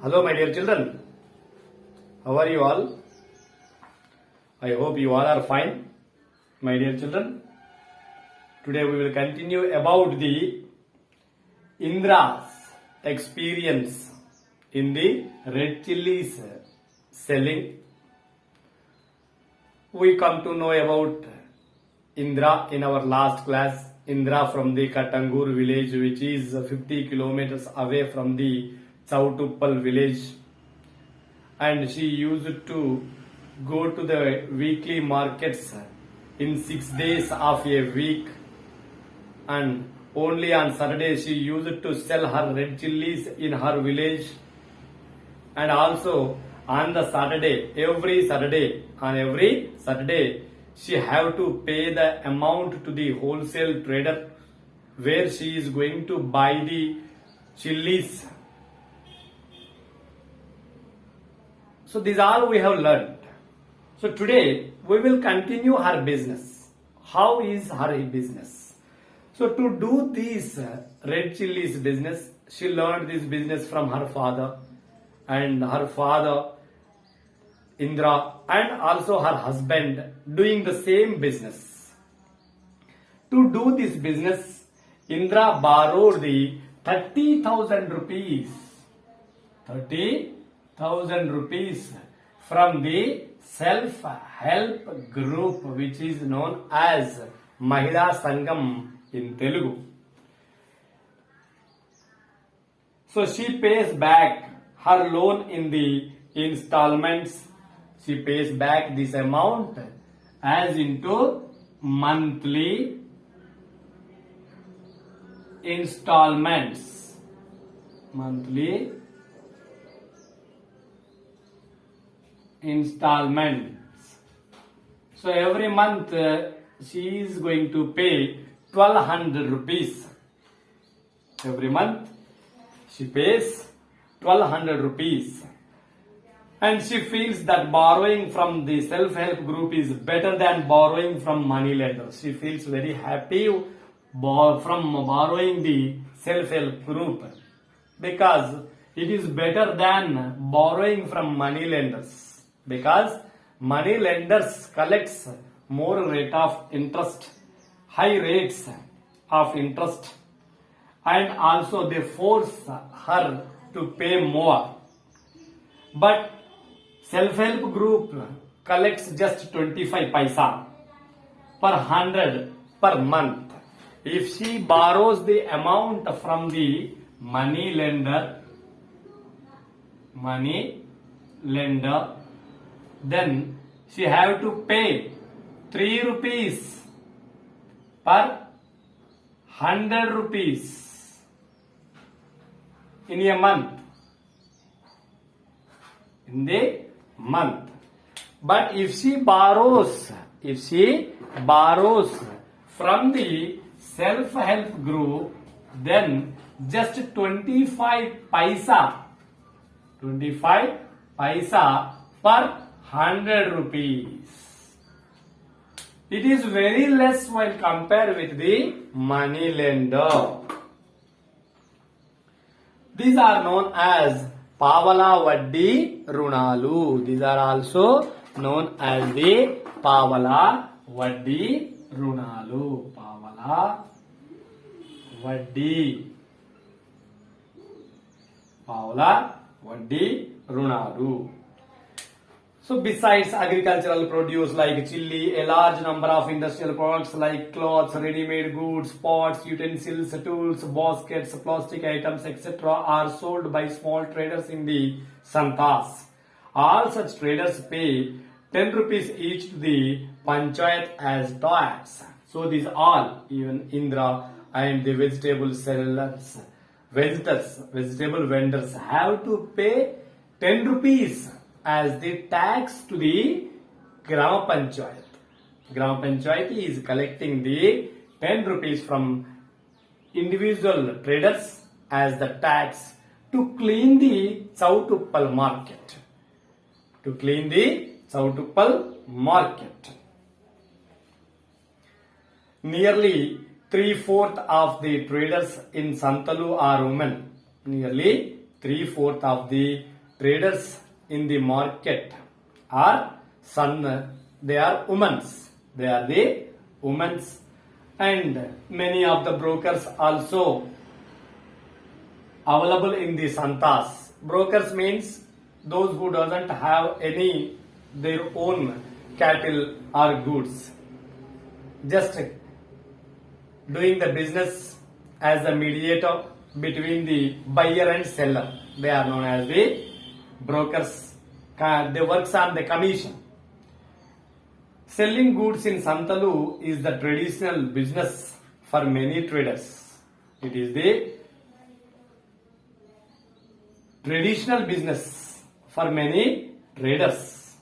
Hello, my dear children. How are you all? I hope you all are fine, my dear children. Today we will continue about the Indra's experience in the red chilies selling. We come to know about Indra in our last class. Indra from the Katangur village, which is 50 kilometers away from the Chautuppal village, and she used to go to the weekly markets in 6 days of a week, and only on Saturday she used to sell her red chilies in her village. And also on the Saturday, every Saturday she have to pay the amount to the wholesale trader where she is going to buy the chilies. So these all we have learned. So today we will continue her business. How is her business? So to do this red chilies business, she learned this business from her father, and her father Indra and also her husband doing the same business. To do this business, Indra borrowed the 30,000 rupees. 30,000 rupees from the self-help group which is known as Mahila Sangam in Telugu. So she pays back her loan in the installments. She pays back this amount as into monthly installments. Monthly installments. So every month she is going to pay 1200 rupees. Every month she pays 1200 rupees. And she feels that borrowing from the self-help group is better than borrowing from money lenders. She feels very happy from borrowing the self-help group because it is better than borrowing from money lenders, because money lenders collects more rate of interest, high rates of interest, and also they force her to pay more. But self-help group collects just 25 paisa per 100 per month. If she borrows the amount from the money lender, then she have to pay 3 rupees per 100 rupees in a month. In the month. But if she borrows from the self-help group, then just 25 paisa per 100 rupees. It is very less while compared with the money lender. These are known as Pavala Vaddi Runalu. These are also known as the Pavala Vaddi Runalu. Pavala Vaddi Runalu. So besides agricultural produce like chili, a large number of industrial products like clothes, ready-made goods, pots, utensils, tools, baskets, plastic items, etc. are sold by small traders in the santas. All such traders pay 10 rupees each to the panchayat as tax. So these all, even Indra and the vegetable sellers, vegetable vendors have to pay 10 rupees as the tax to the Grama Panchayat. Grama Panchayat is collecting the 10 rupees from individual traders as the tax to clean the Chautuppal market. Nearly 3/4 of the traders in Santalu are women. Nearly 3/4 of the traders in the market are they are women's. They are the women's, and many of the brokers also available in the santas. Brokers means those who doesn't have any their own cattle or goods, just doing the business as a mediator between the buyer and seller. They are known as the brokers. They works on the commission. Selling goods in Santalu is the traditional business for many traders. It is the traditional business for many traders.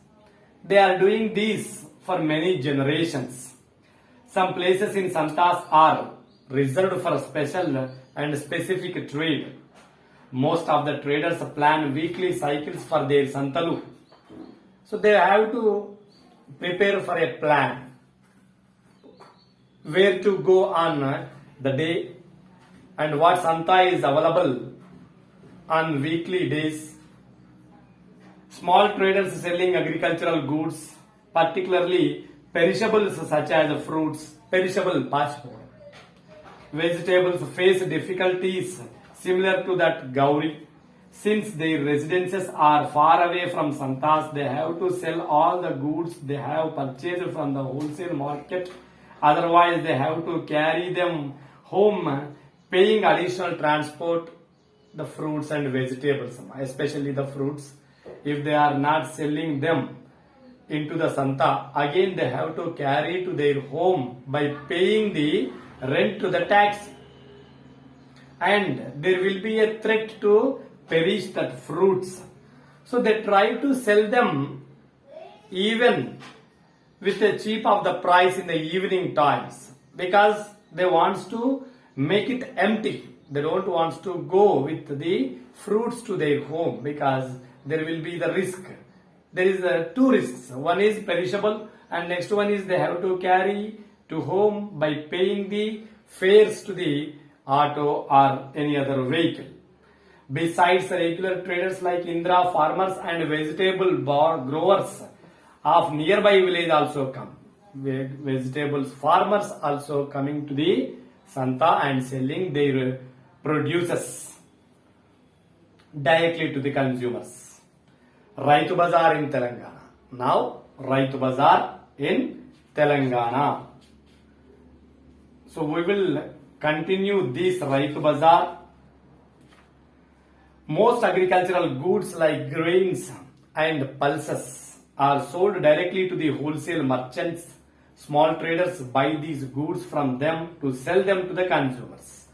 They are doing this for many generations. Some places in Santas are reserved for special and specific trade. Most of the traders plan weekly cycles for their Santalu. So they have to prepare for a plan where to go on the day and what Santa is available on weekly days. Small traders selling agricultural goods, particularly perishables such as fruits, perishable passport. Vegetables face difficulties similar to that Gauri. Since their residences are far away from Santas, they have to sell all the goods they have purchased from the wholesale market. Otherwise, they have to carry them home, paying additional transport, the fruits and vegetables, especially the fruits. If they are not selling them into the Santa, again they have to carry to their home by paying the rent to the tax. And there will be a threat to perish that fruits. So they try to sell them even with a cheap of the price in the evening times, because they want to make it empty. They don't want to go with the fruits to their home because there will be the risk. There is two risks. One is perishable and next one is they have to carry to home by paying the fares to the auto or any other vehicle. Besides, regular traders like Indra, farmers and vegetable growers of nearby village also come. Vegetables farmers also coming to the Santa and selling their produces directly to the consumers. Rythubazaar in Telangana. Now, Rythubazaar in Telangana. So we will continue this Rythubazaar. Most agricultural goods like grains and pulses are sold directly to the wholesale merchants. Small traders buy these goods from them to sell them to the consumers.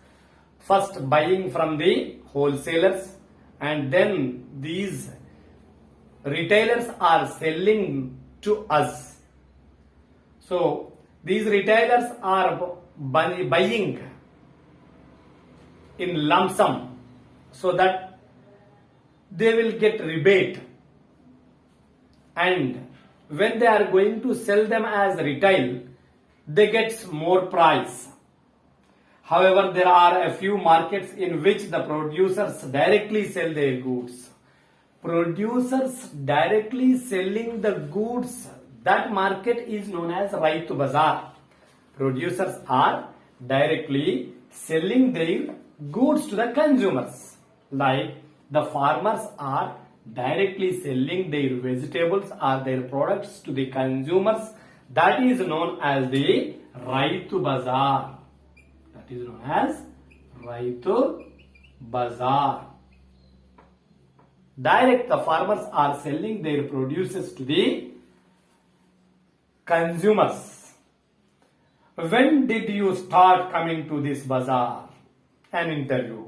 First buying from the wholesalers and then these retailers are selling to us. So these retailers are buying in lump sum so that they will get rebate, and when they are going to sell them as retail, they get more price. However, there are a few markets in which the producers directly sell their goods. Producers directly selling the goods, that market is known as Rythubazaar. Producers are directly selling their goods to the consumers. Like the farmers are directly selling their vegetables or their products to the consumers. That is known as the Rythubazaar. That is known as Rythubazaar. Direct, the farmers are selling their produces to the consumers. When did you start coming to this bazaar? An interview.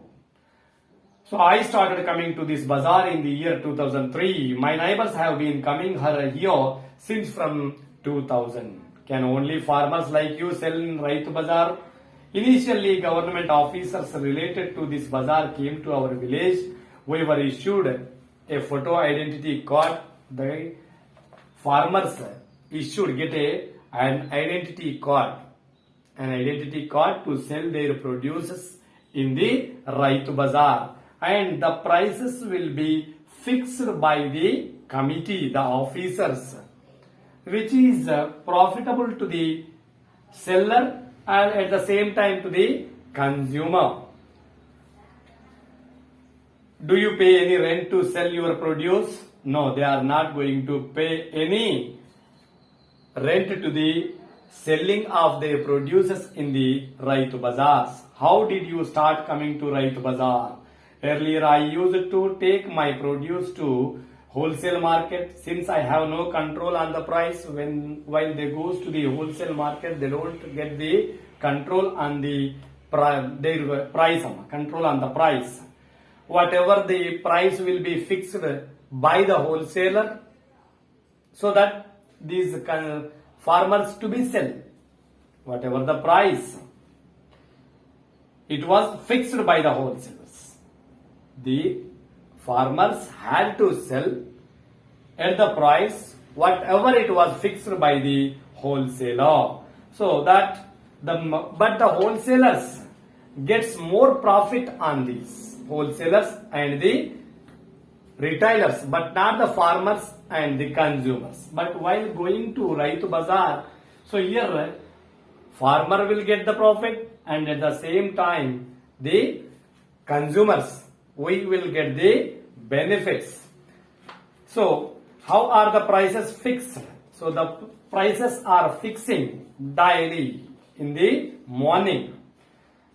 So I started coming to this bazaar in the year 2003. My neighbors have been coming here since from 2000. Can only farmers like you sell in Rythubazaar? Initially, government officers related to this bazaar came to our village. We were issued a photo identity card. The farmers get an identity card. An identity card to sell their produces in the Rythubazaar. And the prices will be fixed by the committee, the officers, which is profitable to the seller and at the same time to the consumer. Do you pay any rent to sell your produce? No, they are not going to pay any rent to the selling of their produces in the Rythubazaars. How did you start coming to Rythubazaar? Earlier I used to take my produce to wholesale market. Since I have no control on the price, while they goes to the wholesale market, they don't get the control on the their price, control on the price. Whatever the price will be fixed by the wholesaler, so that these farmers to be sell. Whatever the price, it was fixed by the wholesalers. The farmers had to sell at the price whatever it was fixed by the wholesaler. So that but the wholesalers gets more profit on these wholesalers and the retailers, but not the farmers and the consumers. But while going to Rythubazaar, so here farmer will get the profit and at the same time the consumers, we will get the benefits. So how are the prices fixed? So the prices are fixing daily in the morning.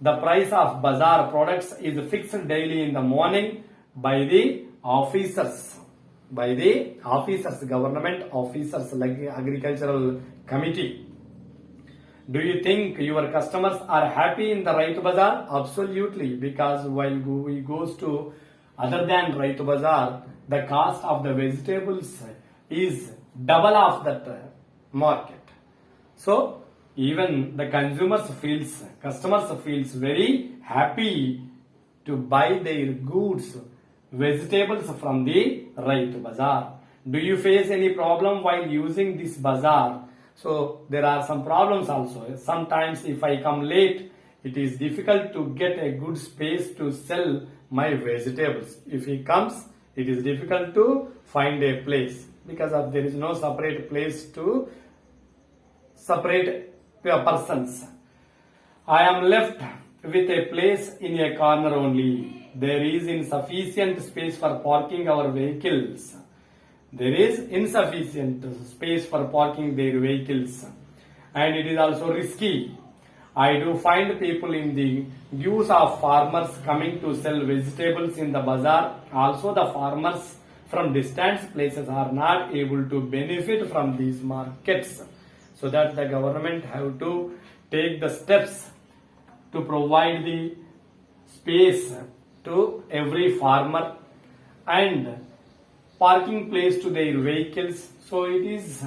The price of bazaar products is fixed daily in the morning by the officers, government officers like agricultural committee. Do you think your customers are happy in the Rythubazaar? Absolutely, because while we goes to other than Rythubazaar, the cost of the vegetables is double of that market. So even the customers feels very happy to buy their goods, vegetables from the Rythubazaar. Do you face any problem while using this bazaar? So there are some problems also. Sometimes if I come late, it is difficult to get a good space to sell my vegetables. If he comes, it is difficult to find a place because of there is no separate place to separate persons. I am left with a place in a corner only. There is insufficient space for parking our vehicles. There is insufficient space for parking their vehicles. And it is also risky. I do find people in the views of farmers coming to sell vegetables in the bazaar. Also the farmers from distant places are not able to benefit from these markets. So that the government have to take the steps to provide the space to every farmer and parking place to their vehicles. So it is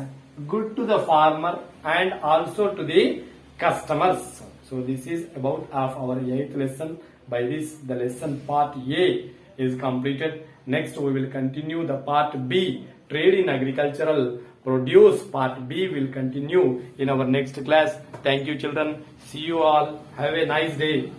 good to the farmer and also to the customers. So this is about of our 8th lesson. By this the lesson part A is completed. Next we will continue the part B, trade in agricultural produce. Part B will continue in our next class. Thank you children. See you all. Have a nice day.